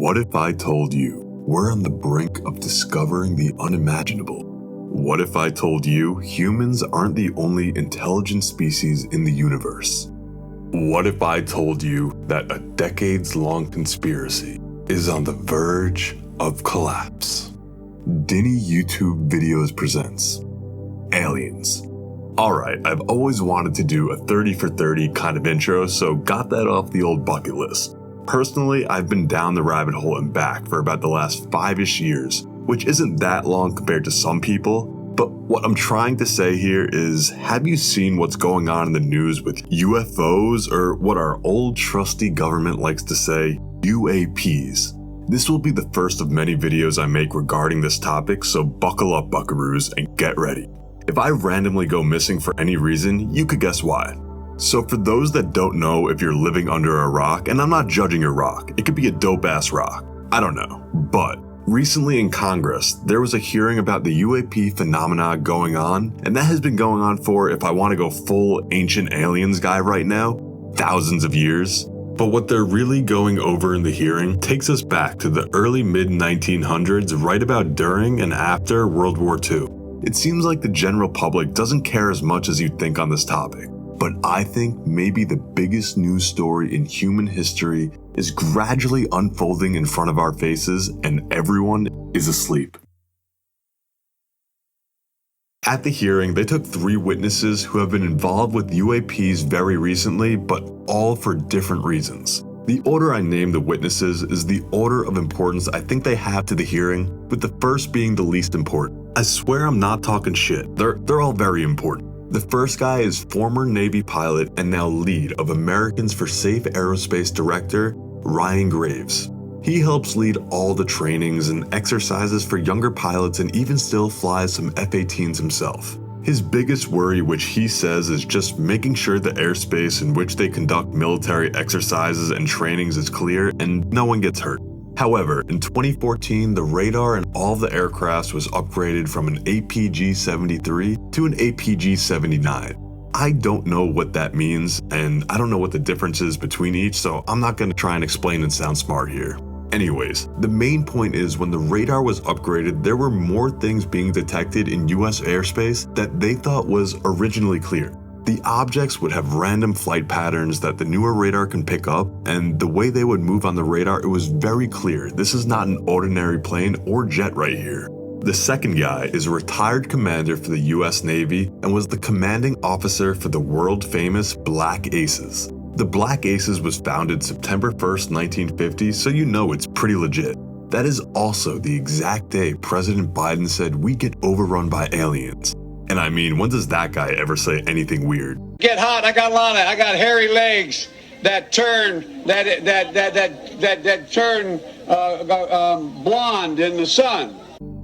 What if I told you we're on the brink of discovering the unimaginable? What if I told you humans aren't the only intelligent species in the universe? What if I told you that a decades-long conspiracy is on the verge of collapse? Dinny YouTube Videos presents Aliens. Alright, I've always wanted to do a 30 for 30 kind of intro, so got that off the old bucket list. Personally, I've been down the rabbit hole and back for about the last 5-ish years, which isn't that long compared to some people, but what I'm trying to say here is, have you seen what's going on in the news with UFOs, or what our old trusty government likes to say, UAPs? This will be the first of many videos I make regarding this topic, so buckle up, buckaroos, and get ready. If I randomly go missing for any reason, you could guess why. So for those that don't know if you're living under a rock, and I'm not judging your rock, it could be a dope-ass rock, I don't know. But recently in Congress, there was a hearing about the UAP phenomena going on, and that has been going on for, if I want to go full ancient aliens guy right now, thousands of years. But what they're really going over in the hearing takes us back to the early mid-1900s, right about during and after World War II. It seems like the general public doesn't care as much as you'd think on this topic. But I think maybe the biggest news story in human history is gradually unfolding in front of our faces, and everyone is asleep. At the hearing, they took 3 witnesses who have been involved with UAPs very recently, but all for different reasons. The order I named the witnesses is the order of importance I think they have to the hearing, with the first being the least important. I swear I'm not talking shit, they're all very important. The first guy is former Navy pilot and now lead of Americans for Safe Aerospace director, Ryan Graves. He helps lead all the trainings and exercises for younger pilots and even still flies some F-18s himself. His biggest worry, which he says, is just making sure the airspace in which they conduct military exercises and trainings is clear and no one gets hurt. However, in 2014, the radar in all the aircrafts was upgraded from an APG-73 to an APG-79. I don't know what that means, and I don't know what the difference is between each, so I'm not going to try and explain and sound smart here. Anyways, the main point is when the radar was upgraded, there were more things being detected in US airspace that they thought was originally clear. The objects would have random flight patterns that the newer radar can pick up, and the way they would move on the radar, it was very clear. This is not an ordinary plane or jet right here. The second guy is a retired commander for the US Navy and was the commanding officer for the world-famous Black Aces. The Black Aces was founded September 1st, 1950, so you know it's pretty legit. That is also the exact day President Biden said we get overrun by aliens. And I mean, when does that guy ever say anything weird? Get hot, I got hairy legs that turn blonde in the sun.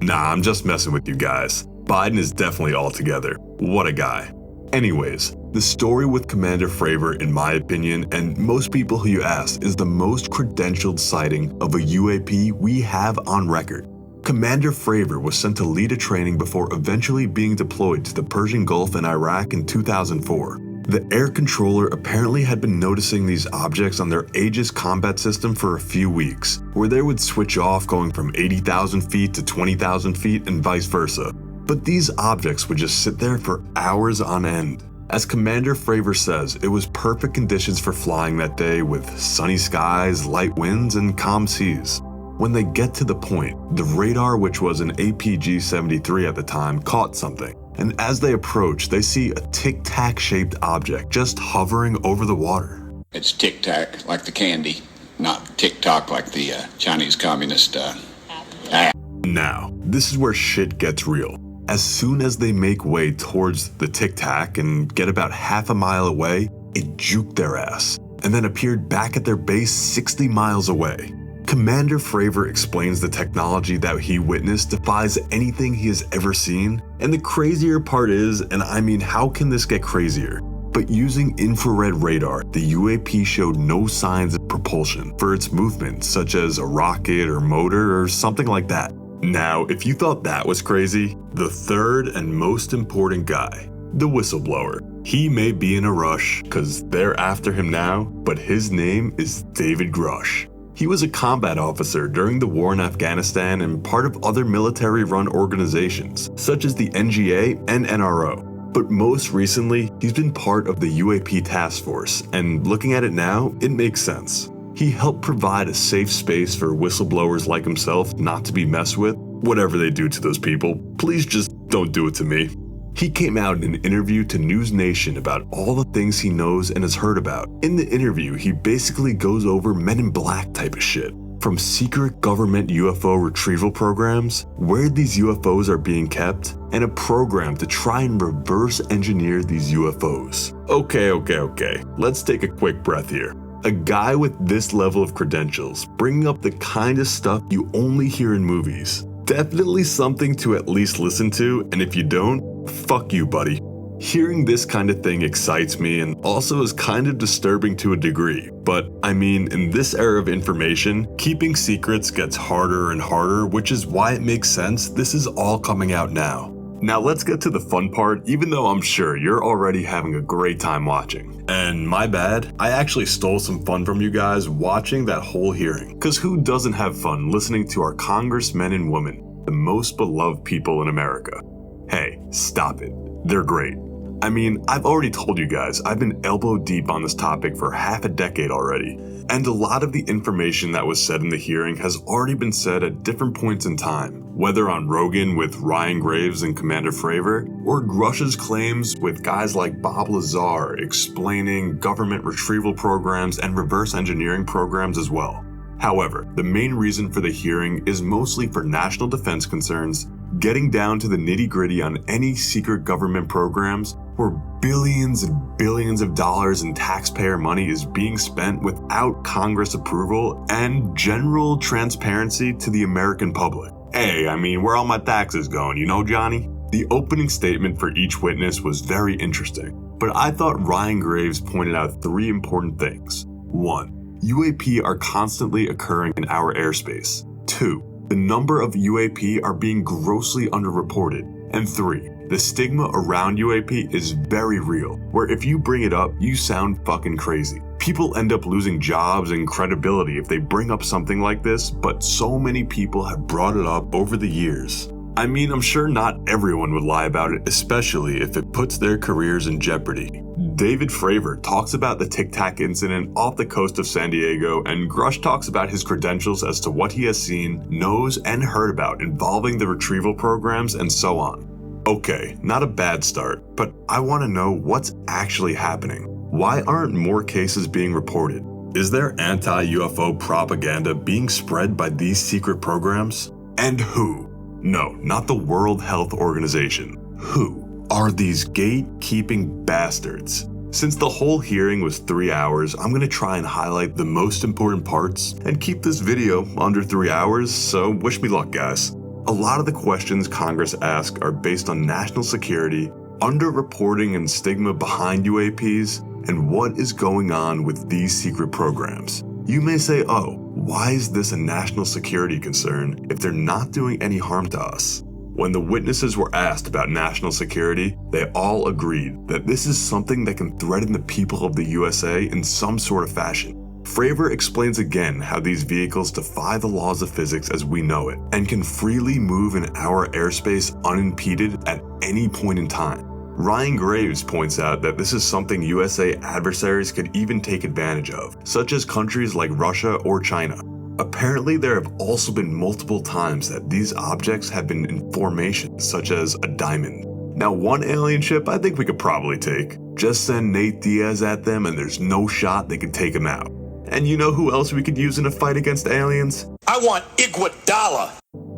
Nah, I'm just messing with you guys. Biden is definitely all together. What a guy. Anyways, the story with Commander Fravor, in my opinion, and most people who you ask, is the most credentialed sighting of a UAP we have on record. Commander Fravor was sent to lead a training before eventually being deployed to the Persian Gulf in Iraq in 2004. The air controller apparently had been noticing these objects on their Aegis combat system for a few weeks, where they would switch off going from 80,000 feet to 20,000 feet and vice versa. But these objects would just sit there for hours on end. As Commander Fravor says, it was perfect conditions for flying that day with sunny skies, light winds, and calm seas. When they get to the point, the radar, which was an APG-73 at the time, caught something. And as they approach, they see a tic-tac shaped object just hovering over the water. It's tic-tac, like the candy, not tick-tock like the Chinese communist app. Now, this is where shit gets real. As soon as they make way towards the tic-tac and get about half a mile away, it juked their ass, and then appeared back at their base 60 miles away. Commander Fravor explains the technology that he witnessed defies anything he has ever seen, and the crazier part is, and I mean how can this get crazier? But using infrared radar, the UAP showed no signs of propulsion for its movement, such as a rocket or motor or something like that. Now, if you thought that was crazy, the third and most important guy, the whistleblower. He may be in a rush, cause they're after him now, but his name is David Grush. He was a combat officer during the war in Afghanistan and part of other military-run organizations, such as the NGA and NRO. But most recently, he's been part of the UAP task force, and looking at it now, it makes sense. He helped provide a safe space for whistleblowers like himself not to be messed with. Whatever they do to those people, please just don't do it to me. He came out in an interview to News Nation about all the things he knows and has heard about. In the interview, he basically goes over Men in Black type of shit. From secret government UFO retrieval programs, where these UFOs are being kept, and a program to try and reverse engineer these UFOs. Okay. Let's take a quick breath here. A guy with this level of credentials, bringing up the kind of stuff you only hear in movies. Definitely something to at least listen to, and if you don't, fuck you, buddy. Hearing this kind of thing excites me and also is kind of disturbing to a degree. But I mean, in this era of information, keeping secrets gets harder and harder, which is why it makes sense this is all coming out now. Now let's get to the fun part, even though I'm sure you're already having a great time watching. And my bad, I actually stole some fun from you guys watching that whole hearing. Cause who doesn't have fun listening to our congressmen and women, the most beloved people in America? Hey, stop it. They're great. I mean, I've already told you guys, I've been elbow deep on this topic for half a decade already, and a lot of the information that was said in the hearing has already been said at different points in time, whether on Rogan with Ryan Graves and Commander Fravor, or Grush's claims with guys like Bob Lazar explaining government retrieval programs and reverse engineering programs as well. However, the main reason for the hearing is mostly for national defense concerns, getting down to the nitty-gritty on any secret government programs where billions and billions of dollars in taxpayer money is being spent without Congress approval and general transparency to the American public. Hey, I mean, where all my taxes going, you know, Johnny? The opening statement for each witness was very interesting, but I thought Ryan Graves pointed out three important things. 1. UAP are constantly occurring in our airspace. 2. The number of UAP are being grossly underreported. And 3. The stigma around UAP is very real, where if you bring it up, you sound fucking crazy. People end up losing jobs and credibility if they bring up something like this, but so many people have brought it up over the years. I mean, I'm sure not everyone would lie about it, especially if it puts their careers in jeopardy. David Fravor talks about the Tic Tac incident off the coast of San Diego, and Grush talks about his credentials as to what he has seen, knows, and heard about involving the retrieval programs and so on. Okay, not a bad start, but I want to know what's actually happening. Why aren't more cases being reported? Is there anti-UFO propaganda being spread by these secret programs? And who? No, not the World Health Organization. Who are these gatekeeping bastards? Since the whole hearing was 3 hours, I'm going to try and highlight the most important parts and keep this video under 3 hours, so wish me luck, guys. A lot of the questions Congress asks are based on national security, underreporting and stigma behind UAPs, and what is going on with these secret programs. You may say, oh, why is this a national security concern if they're not doing any harm to us? When the witnesses were asked about national security, they all agreed that this is something that can threaten the people of the USA in some sort of fashion. Fravor explains again how these vehicles defy the laws of physics as we know it, and can freely move in our airspace unimpeded at any point in time. Ryan Graves points out that this is something USA adversaries could even take advantage of, such as countries like Russia or China. Apparently, there have also been multiple times that these objects have been in formation, such as a diamond. Now, one alien ship I think we could probably take. Just send Nate Diaz at them and there's no shot they could take him out. And you know who else we could use in a fight against aliens? I want Iguodala.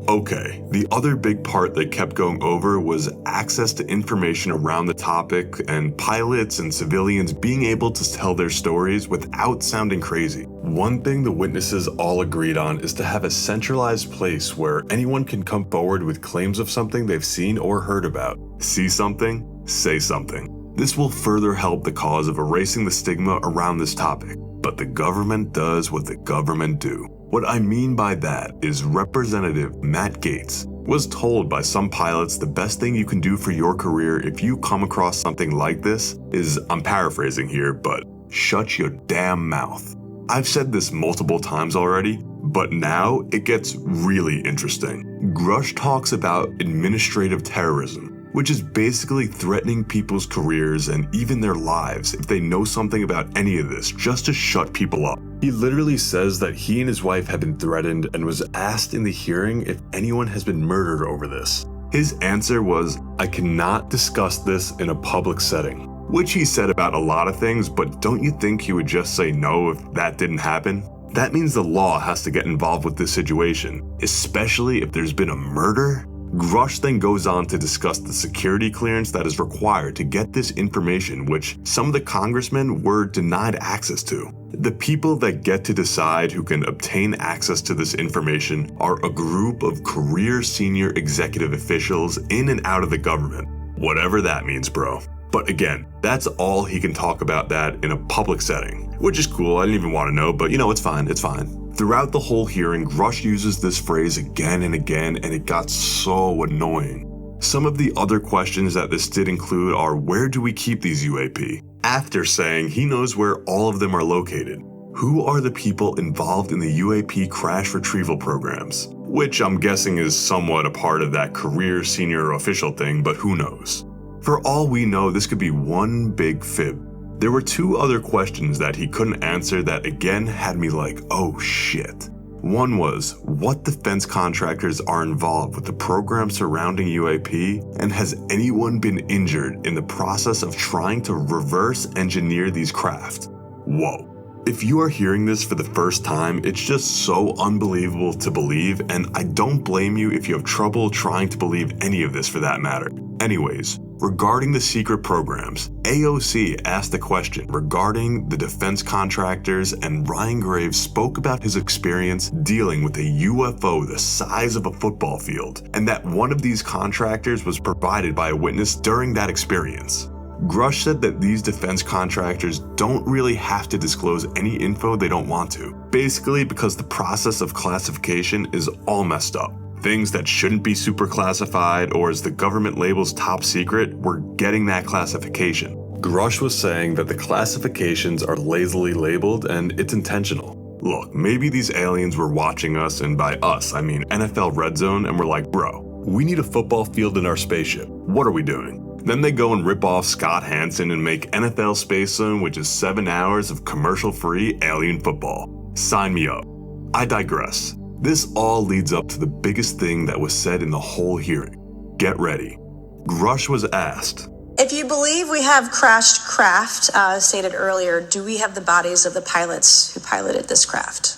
Okay, the other big part they kept going over was access to information around the topic and pilots and civilians being able to tell their stories without sounding crazy. One thing the witnesses all agreed on is to have a centralized place where anyone can come forward with claims of something they've seen or heard about. See something? Say something. This will further help the cause of erasing the stigma around this topic. But the government does what the government do. What I mean by that is Representative Matt Gaetz was told by some pilots the best thing you can do for your career if you come across something like this is, I'm paraphrasing here, but shut your damn mouth. I've said this multiple times already, but now it gets really interesting. Grush talks about administrative terrorism, which is basically threatening people's careers and even their lives if they know something about any of this just to shut people up. He literally says that he and his wife have been threatened and was asked in the hearing if anyone has been murdered over this. His answer was, "I cannot discuss this in a public setting," which he said about a lot of things, but don't you think he would just say no if that didn't happen? That means the law has to get involved with this situation, especially if there's been a murder. Grush then goes on to discuss the security clearance that is required to get this information, which some of the congressmen were denied access to. The people that get to decide who can obtain access to this information are a group of career senior executive officials in and out of the government. Whatever that means, bro. But again, that's all he can talk about that in a public setting, which is cool. I didn't even want to know, but it's fine, it's fine. Throughout the whole hearing, Grush uses this phrase again and again, and it got so annoying. Some of the other questions that this did include are, where do we keep these UAP? After saying he knows where all of them are located. Who are the people involved in the UAP crash retrieval programs? Which I'm guessing is somewhat a part of that career senior official thing, but who knows? For all we know, this could be one big fib. There were two other questions that he couldn't answer that again had me like, oh shit. One was, what defense contractors are involved with the program surrounding UAP, and has anyone been injured in the process of trying to reverse engineer these craft? Whoa. If you are hearing this for the first time, it's just so unbelievable to believe, and I don't blame you if you have trouble trying to believe any of this for that matter. Anyways, regarding the secret programs, AOC asked a question regarding the defense contractors, and Ryan Graves spoke about his experience dealing with a UFO the size of a football field, and that one of these contractors was provided by a witness during that experience. Grush said that these defense contractors don't really have to disclose any info they don't want to, basically because the process of classification is all messed up. Things that shouldn't be super classified, or as the government labels top secret, we're getting that classification. Grush was saying that the classifications are lazily labeled and it's intentional. Look, maybe these aliens were watching us, and by us, I mean NFL Red Zone, and we're like, bro, we need a football field in our spaceship. What are we doing? Then they go and rip off Scott Hansen and make NFL Space Zone, which is 7 hours of commercial-free alien football. Sign me up. I digress. This all leads up to the biggest thing that was said in the whole hearing. Get ready. Grush was asked, if you believe we have crashed craft, stated earlier, do we have the bodies of the pilots who piloted this craft?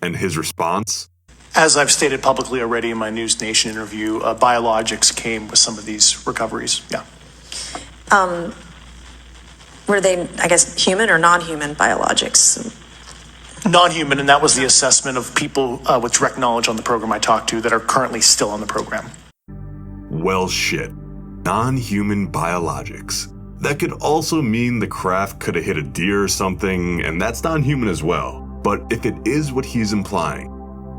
And his response? As I've stated publicly already in my News Nation interview, biologics came with some of these recoveries, yeah. Were they, I guess, human or non-human biologics? Non-human, and that was the assessment of people with direct knowledge on the program I talked to that are currently still on the program. Well shit. Non-human biologics. That could also mean the craft could have hit a deer or something, and that's non-human as well. But if it is what he's implying,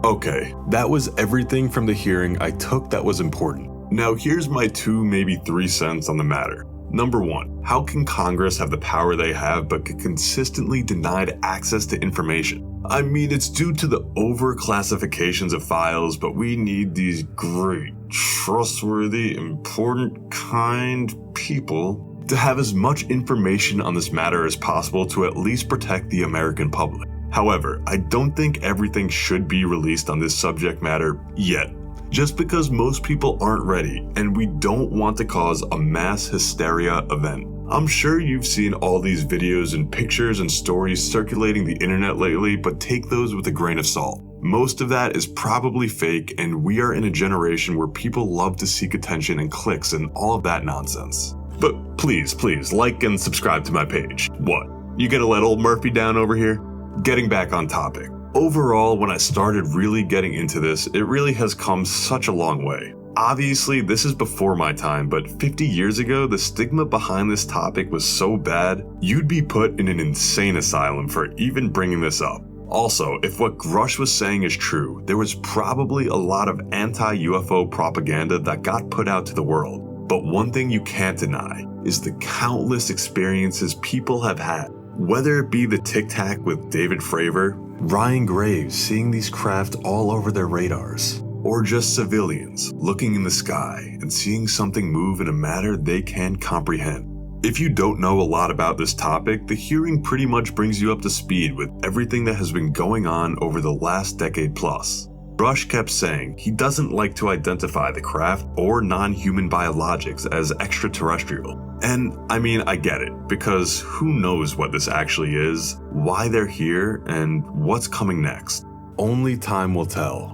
okay, that was everything from the hearing I took that was important. Now here's my 2, maybe 3 cents on the matter. Number 1, how can Congress have the power they have but get consistently denied access to information? I mean, it's due to the over-classifications of files, but we need these great, trustworthy, important, kind people to have as much information on this matter as possible to at least protect the American public. However, I don't think everything should be released on this subject matter yet, just because most people aren't ready and we don't want to cause a mass hysteria event. I'm sure you've seen all these videos and pictures and stories circulating the internet lately, but take those with a grain of salt. Most of that is probably fake, and we are in a generation where people love to seek attention and clicks and all of that nonsense. But please, like and subscribe to my page. What? You gonna let old Murphy down over here? Getting back on topic. Overall, when I started really getting into this, it really has come such a long way. Obviously, this is before my time, but 50 years ago, the stigma behind this topic was so bad, you'd be put in an insane asylum for even bringing this up. Also, if what Grush was saying is true, there was probably a lot of anti-UFO propaganda that got put out to the world. But one thing you can't deny is the countless experiences people have had Whether it be the Tic Tac with David Fravor, Ryan Graves seeing these craft all over their radars, or just civilians looking in the sky and seeing something move in a manner they can't comprehend. If you don't know a lot about this topic, the hearing pretty much brings you up to speed with everything that has been going on over the last decade plus. Rush kept saying he doesn't like to identify the craft or non-human biologics as extraterrestrial. And I mean, I get it, because who knows what this actually is, why they're here, and what's coming next. Only time will tell.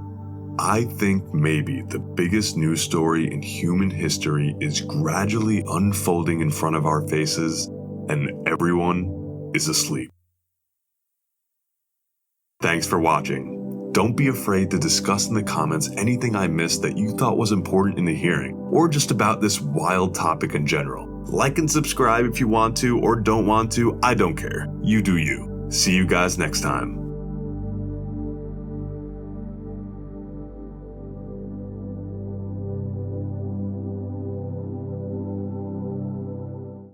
I think maybe the biggest news story in human history is gradually unfolding in front of our faces, and everyone is asleep. Thanks for watching. Don't be afraid to discuss in the comments anything I missed that you thought was important in the hearing, or just about this wild topic in general. Like and subscribe if you want to or don't want to, I don't care. You do you. See you guys next time.